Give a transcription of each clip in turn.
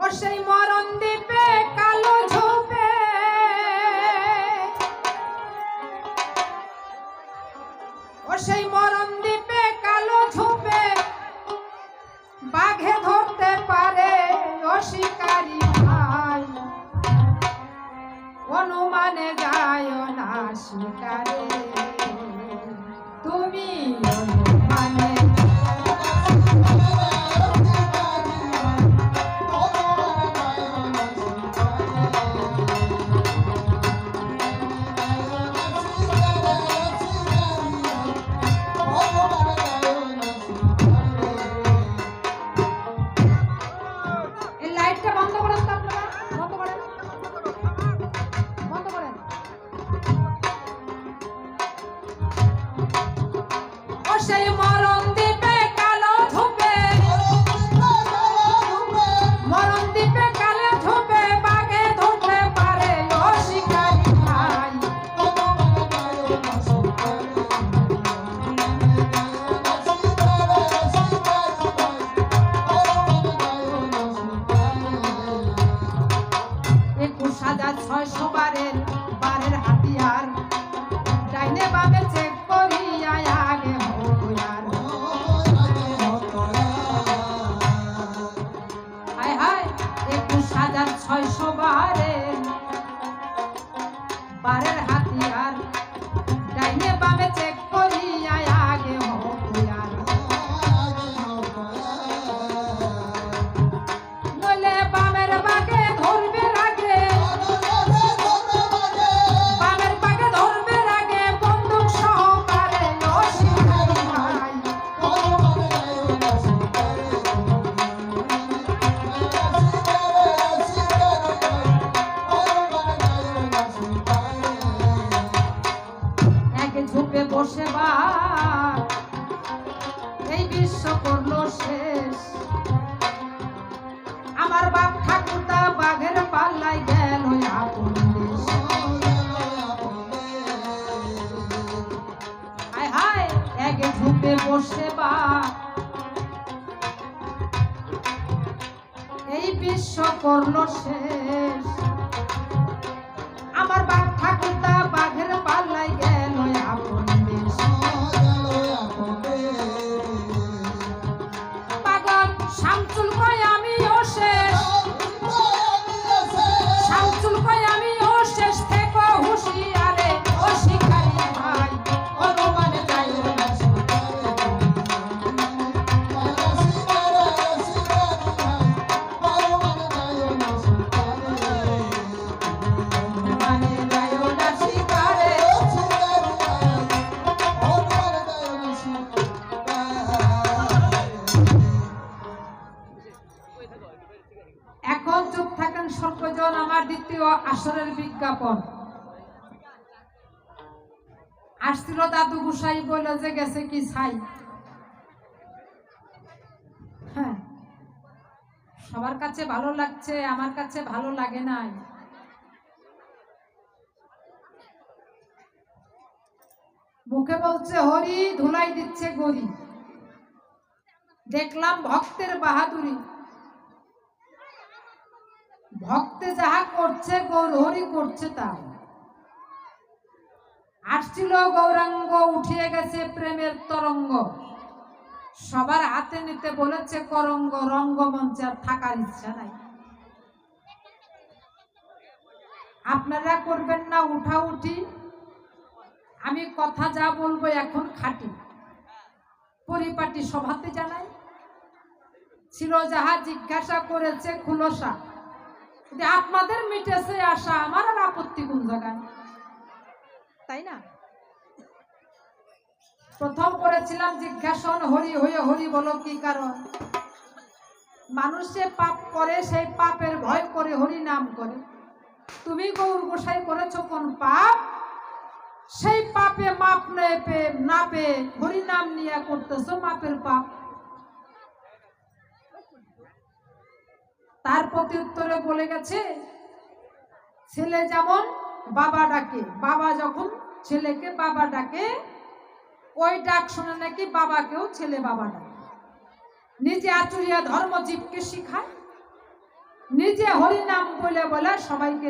ও সেই মরণ দ্বীপে কালো ঝোপে, ও সেই মরণ দ্বীপে কালো ঝোপে বাঘে ধরতে পারে ও শিকারি ভাই, অনুমানে যায় না শিকারে তুমি অনুমানে। সেই মরণ দ্বীপে কালো ঝোপে, মরণ দ্বীপে কালো ঝোপে বাঘে ধরতে পারে ও শিকারি ভাই, একুশ হাজার ৬০০ বারের হাতিয়ার ডাইনে বামে চেক করিয়া আগে হইয়ার। হায় হায় ২১,৬০০ বারের হাতিয়ার ডাইনে বামে চেক করিয়া আগে হইয়ার। নইলে বামের বাগে ধরবে আগে, বামের বাগে ধরবে আগে বন্দুক সহকারে ও শিকারি ভাই, এক ঝোপে বসে বাঘ এই বিশ্ব করলো শেষ। আমার বাপ ঠাকুরদা বাঘের পাল্লাই গেল আপন দেশ। হায় হায় এক ঝোপে বসে বাঘ এই বিশ্ব করলো শেষ। আমার বাপ ঠাকুরদা বাঘের পাল্লাই গেল আপন দেশ। পাগল শামসুল কয় আমিও শেষ, শামসুল কয় আমিও শেষ, থেকো হুঁশিয়ারে ও শিকারি ভাই, অনুমানে যাইও না অনুমানে যাইও না শিকারে। এখন চুপ থাকেন সর্বজন, আমার দ্বিতীয় আসরের বিজ্ঞাপন আসছিল। দাদু গুসাই বলে যে গেছে কি ছাই। হ্যাঁ, সবার কাছে ভালো লাগছে, আমার কাছে ভালো লাগে নাই। মুখে বলছে হরি, ধুলাই দিচ্ছে গরি। দেখলাম ভক্তের বাহাদুরি, ভক্তে যাহা করছে গৌর হরি করছে তাই। আসছিল গৌরাঙ্গ, উঠিয়ে গেছে প্রেমের তরঙ্গ, সবার হাতে নিতে বলেছে করঙ্গ, রঙ্গমঞ্চে আর থাকার ইচ্ছা নাই। আপনারা করবেন না উঠা উঠি, আমি কথা যা বলবো এখন খাঁটি পরিপাটি সভাতে জানাই। ছিল যাহা জিজ্ঞাসা করেছে খুলসা, আপনাদের মিটেছে আশা, আমার আর আপত্তি কোন জায়গায়, তাই না? প্রথম করেছিলাম জিজ্ঞাসন, হরি হয়ে হরি বলো কি কারণ? মানুষে পাপ করে, সেই পাপের ভয় করে হরি নাম করে। তুমি গৌর গোসাই করেছো কোন পাপ? সেই পাপে মাপ না পেয়ে হরি নাম নিয়ে করতেছো মাপের পাপ। তার প্রতি উত্তরে বলে গেছে, ছেলে যেমন বাবা ডাকে, বাবা যখন ছেলেকে বাবা ডাকে, ওই ডাক শুনে নাকি বাবাকেও ছেলে বাবা ডাকে। নিজে আচুরিয়া ধর্ম জীবকে শিখায়, নিজে হরি নাম বলে বলে সবাইকে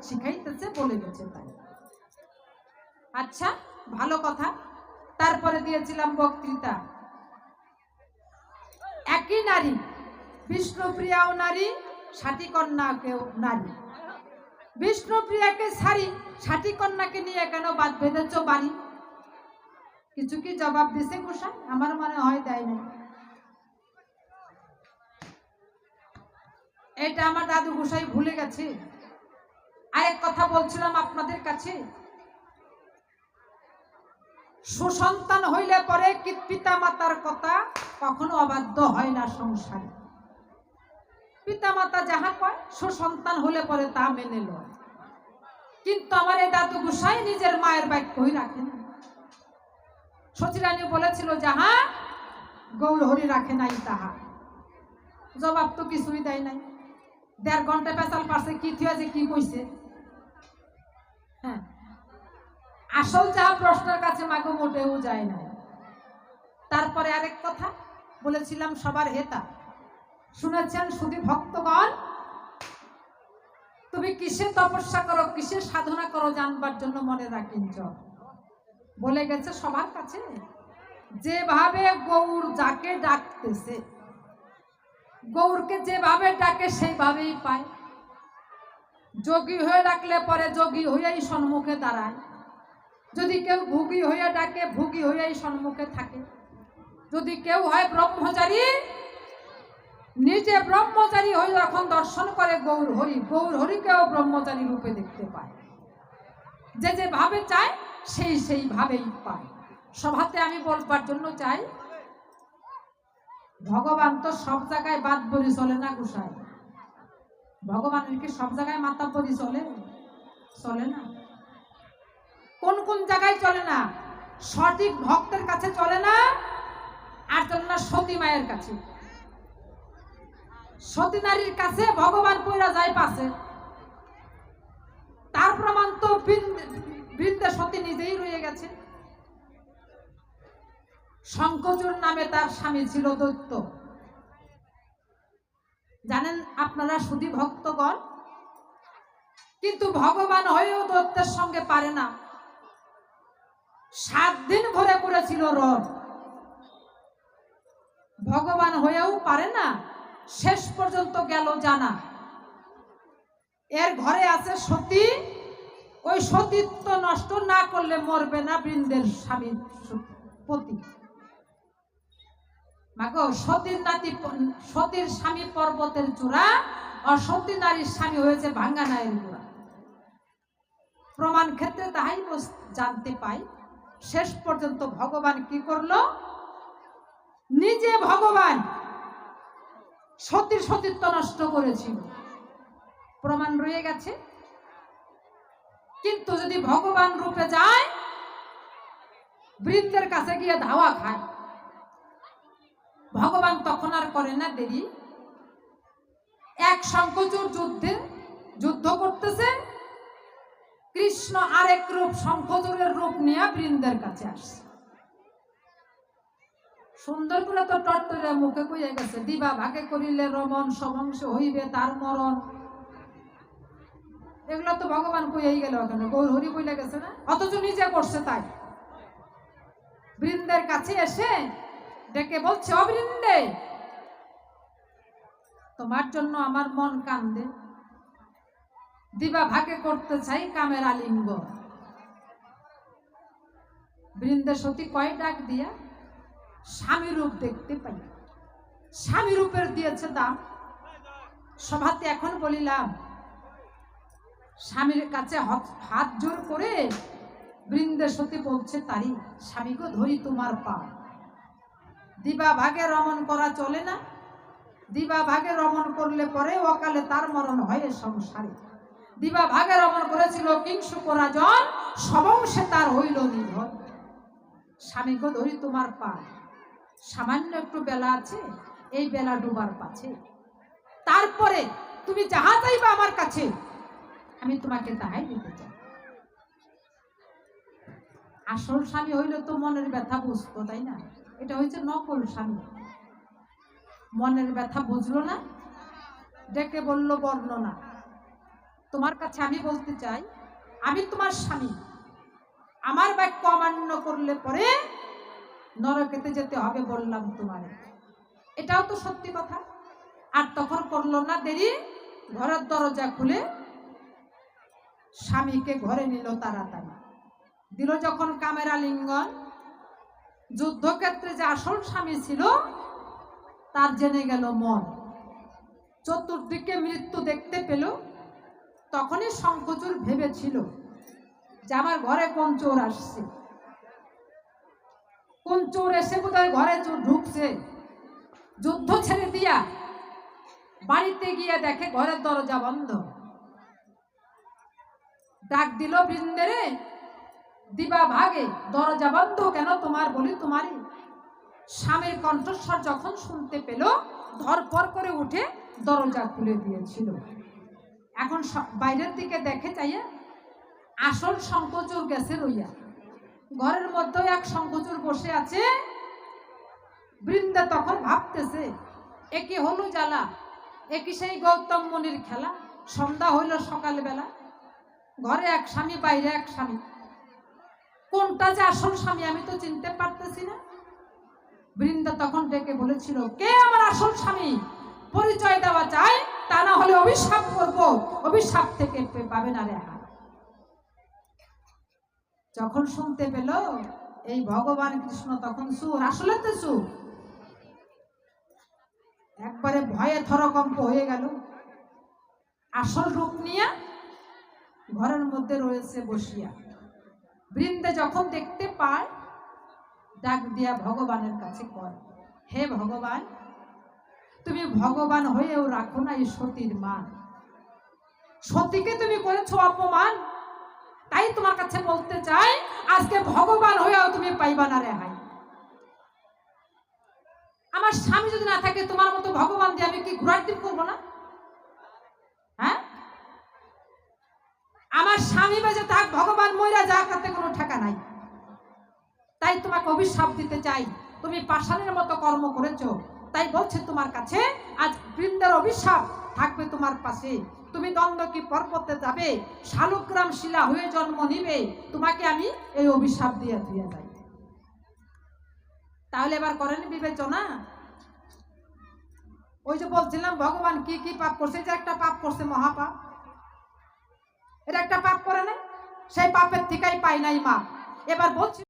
শিখাইতেছে, বলে গেছে তাই। আচ্ছা, ভালো কথা। তারপরে দিয়েছিলাম বক্তৃতা, একই নারী, বিষ্ণুপ্রিয়াও নারী, সাথীকন্যাকেও নারী। বিষ্ণুপ্রিয়াকে ছাড়ি, সাথীকন্যাকে নিয়ে কেন বাদ বেঁধেছ বাড়ি? কিছু কি জবাব দিছে গোসাই? আমার মনে হয় দেয় না। এটা আমার দাদু গোসাই ভুলে গেছে। আরেক কথা বলছিলাম আপনাদের কাছে, সুসন্তান হইলে পরে পিতা মাতার কথা কখনো অবাধ্য হয় না সংসারে। পিতা মাতা যাহা কয় সুসন্তান হলে পরে তা মেনে লয়। কিন্তু আমার এই দাদু গোসাই নিজের মায়ের বাক্যই রাখে না। সচিরানী বলেছিল, যাহা গৌর হরি রাখে নাই তাহা। জবাব তো কিছুই দেয় নাই। 1.5 ঘন্টা পেশাল পারছে, কি থিয়া যে কি কইছে। হ্যাঁ, আসল যাহা প্রশ্নের কাছে মাগো মোটেও যায় না। তারপরে আরেক কথা বলেছিলাম, সবার হেতা শুনেছেন শুধু ভক্তগণ, তুমি কিসে তপস্যা করো, কিসে সাধনা করো জানবার জন্য মনে রাখিন। বলে গেছে সবার কাছে, যেভাবে গৌর যাকে ডাকতেছে, গৌরকে যেভাবে ডাকে সেইভাবেই পায়। যোগী হয়ে ডাকলে পরে যোগী হয়েই সম্মুখে দাঁড়ায়। যদি কেউ ভুগী হয়ে ডাকে, ভুগী হয়েই সম্মুখে থাকে। যদি কেউ হয় ব্রহ্মচারী, নিজে ব্রহ্মচারী হয়ে যখন দর্শন করে গৌর হরি, গৌর হরিকেও ব্রহ্মচারী রূপে দেখতে পায়। যে যেভাবে চায় সেইভাবেই পায়। সভাতে আমি বলবার জন্য চাই, ভগবান তো সব জায়গায় বাদ বলি চলে না গোসাই। ভগবানের কি সব জায়গায় মাতা বলি চলে না? কোন কোন জায়গায় চলে না? সঠিক ভক্তের কাছে চলে না, আর চলে না সতী মায়ের কাছে। সতী নারীর কাছে ভগবান পয়রা যায় পাশে। তার প্রমাণ তো বৃন্দে সতী নিজেই রয়ে গেছে। শঙ্খচূড় নামে তার স্বামী ছিল দৈত্য। জানেন আপনারা শুধু ভক্তগণ, কিন্তু ভগবান হয়েও দৈত্যের সঙ্গে পারে না। 7 দিন ধরে করেছিল রথ। ভগবান হয়েও পারে না, শেষ পর্যন্ত গেল জানা। এর ঘরে আছে সতী, ওই সতীত্ব নষ্ট না করলে মরবে না বৃন্দের স্বামীর পতি। মাগো, সতীর নাতি, সতীর স্বামী পর্বতের চূড়া, আর সতী নারীর স্বামী হয়েছে ভাঙ্গা নায়ের গোড়া। প্রমাণ ক্ষেত্রে তাহাই জানতে পাই। শেষ পর্যন্ত ভগবান কি করলো? নিজে ভগবান সতীর সতীত্ব নষ্ট করেছিল, প্রমাণ রয়ে গেছে। কিন্তু যদি ভগবান রূপে যায়, বৃন্দের কাছে গিয়ে ধাওয়া খায়, ভগবান তখন আর করে না দেরি। এক শঙ্খচূড় যুদ্ধ করতেছে, কৃষ্ণ আরেক রূপ শঙ্খচূড়ের রূপ নিয়ে বৃন্দের কাছে আসছে। সুন্দর করে তো টট্টরে মুখে কইয়া গেছে, দিবা ভাগে করিলে রমন, সমংশ হইবে তার মরণ। এগুলো তো ভগবান কইয়াই গেল, ওখানে গৌর হরি বইলে গেছে না, অথচ নিজে করছে তাই। বৃন্দের কাছে এসে ডেকে বলছে, অবৃন্দে, তোমার জন্য আমার মন কান্দে, দিবা ভাগে করতে চাই কামের আলিঙ্গ। বৃন্দে সতী কয় ডাক দিয়া স্বামী রূপ দেখতে পাই। স্বামী রূপের দিয়েছে দাম। সভাতে এখন বলিলাম, স্বামীর কাছে হাত জোর করে বৃন্দে সতী বলছে তারি, স্বামী গো ধরি তোমার পা। দিবা ভাগে রমণ করা চলে না, দিবা ভাগে রমণ করলে পরে অকালে তার মরণ হয় সংসারে। দিবা ভাগে রমণ করেছিল কিংশুক রাজন, সবংশে তার হইল নিধন। স্বামী গো ধরি তোমার পা, সামান্য একটু বেলা আছে, এই বেলা ডুবার পাছে। তারপরে তুমি যাহা চাইবা আমার কাছে, আমি তোমাকে তাহাই দিতে চাই। আসল স্বামী হইলে তো মনের ব্যথা বুঝতো, তাই না? এটা হচ্ছে নকল স্বামী। মনের ব্যথা বুঝলো না, ডেকে বলল বর্ণনা। তোমার কাছে আমি বলতে চাই, আমি তোমার স্বামী, আমার বাক্য অমান্য করলে পরে নরকেতে যেতে হবে বললাম তোমারে। এটাও তো সত্যি কথা। আর তখন করলো না দেরি, ঘরের দরজা খুলে স্বামীকে ঘরে নিল তাড়াতাড়ি। দিল যখন কামের আলিঙ্গন, যুদ্ধক্ষেত্রে যে আসল স্বামী ছিল তার জেনে গেল মন। চতুর্দিকে মৃত্যু দেখতে পেল। তখনই শঙ্খচূড় ভেবেছিল যে আমার ঘরে কোন চোর আসছে, কোন চোর এসে বোধহয় ঘরে চোর ঢুকছে। যুদ্ধ ছেড়ে দিয়া বাড়িতে গিয়ে দেখে ঘরের দরজা বন্ধ। ডাক দিল বৃন্দেরে, দিবা ভাগে, দরজা বন্ধ কেন তোমার? বলি তোমারই। স্বামীর কণ্ঠস্বর যখন শুনতে পেল, ধরপর করে উঠে দরজা খুলে দিয়েছিল। এখন বাইরের দিকে দেখে চাইয়া আসল শঙ্খচূড় গেছে রইয়া। ঘরের মধ্যে এক শঙ্খচূড় বসে আছে। বৃন্দা তখন ভাবতেছে, একে হলো জ্বালা, একই সেই গৌতম মুনির খেলা। সন্ধ্যা হইল সকালবেলা, ঘরে এক স্বামী, বাইরে এক স্বামী। কোনটা যে আসল স্বামী আমি তো চিনতে পারতেছি না। বৃন্দা তখন ডেকে বলেছিল, কে আমার আসল স্বামী? পরিচয় দেওয়া চাই, তা না হলে অভিশাপ করব, অভিশাপ থেকে পাবে না রেহাই। যখন শুনতে পেল এই ভগবান কৃষ্ণ, তখন সুর, আসলে তো সুর, একবারে ভয়ে থরকম্প হয়ে গেল। আসল রূপ নিয়ে ঘরের মধ্যে রয়েছে বসিয়া। বৃন্দে যখন দেখতে পায়, ডাক দিয়া ভগবানের কাছে কয়, হে ভগবান, তুমি ভগবান হয়েও রাখো না এই সতীর মান। সতীকে তুমি করেছো অপমান, তাই তোমার কাছে বলতে চাই, আজকে ভগবান হয়েও তুমি পাইবা না রেহাই। আমার স্বামী যদি না থাকে, তোমার মতো ভগবান দিয়ে আমি কি ঘোরার টিপ করবো না? হ্যাঁ, আমার স্বামী বেঁচে থাক, ভগবান মইরা যা, তাতে কোনো ঠেকা নাই। তাই তোমাকে অভিশাপ দিতে চাই, তুমি পাষাণের মতো কর্ম করেছো। তাই বলছে তোমার কাছে, আজ বৃন্দার অভিশাপ থাকবে তোমার পাশে। তুমি দ্বন্দ্বকী পর্বতে যাবে, শালগ্রাম শিলা হয়ে জন্ম নিবে। তোমাকে আমি এই অভিশাপ দিয়ে দিয়ে যাই। তাহলে এবার করেন বিবেচনা। ওই যে বলছিলাম ভগবান কি কি পাপ করছে, যে একটা পাপ করছে মহাপাপ, এটা একটা পাপ করে নাই, সেই পাপের থেকেই পাই নাই মা। এবার বলছি